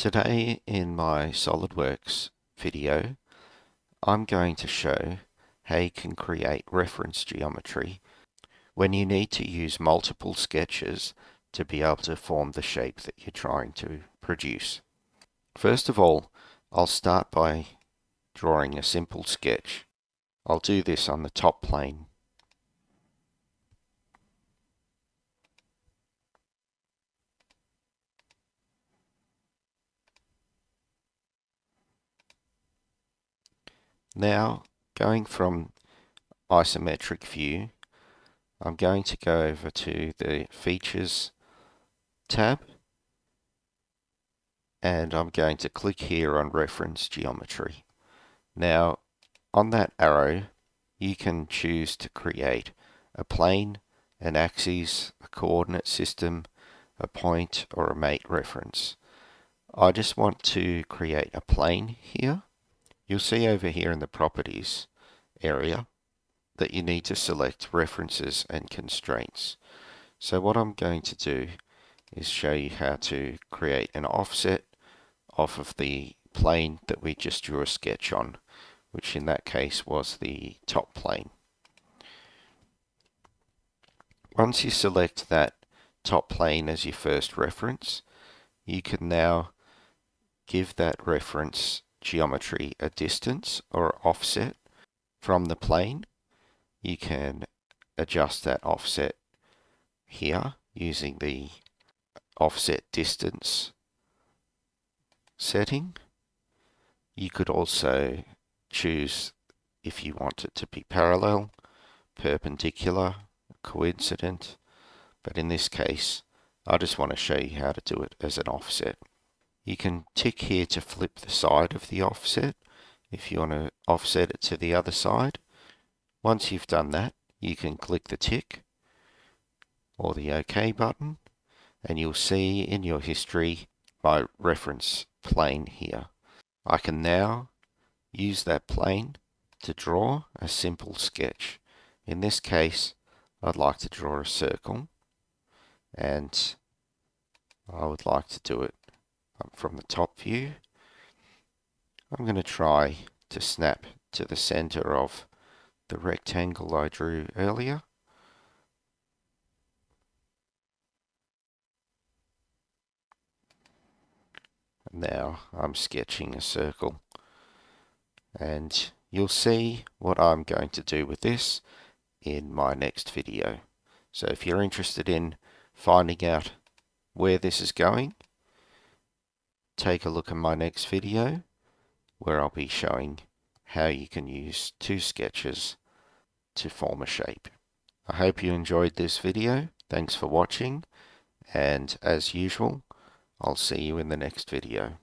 Today in my SolidWorks video, I'm going to show how you can create reference geometry when you need to use multiple sketches to be able to form the shape that you're trying to produce. First of all, I'll start by drawing a simple sketch. I'll do this on the top plane. Now, going from isometric view, I'm going to go over to the Features tab, and I'm going to click here on Reference Geometry. Now, on that arrow, you can choose to create a plane, an axis, a coordinate system, a point, or a mate reference. I just want to create a plane here. You'll see over here in the Properties area that you need to select References and Constraints. So what I'm going to do is show you how to create an offset off of the plane that we just drew a sketch on, which in that case was the top plane. Once you select that top plane as your first reference, you can now give that reference geometry a distance or offset from the plane. You can adjust that offset here using the offset distance setting. You could also choose if you want it to be parallel, perpendicular, coincident, but in this case I just want to show you how to do it as an offset. You can tick here to flip the side of the offset if you want to offset it to the other side. Once you've done that, you can click the tick or the OK button, and you'll see in your history my reference plane here. I can now use that plane to draw a simple sketch. In this case, I'd like to draw a circle, and I would like to do it from the top view. I'm going to try to snap to the center of the rectangle I drew earlier. Now I'm sketching a circle, and you'll see what I'm going to do with this in my next video. So if you're interested in finding out where this is going, take a look at my next video where I'll be showing how you can use two sketches to form a shape. I hope you enjoyed this video. Thanks for watching, and as usual, I'll see you in the next video.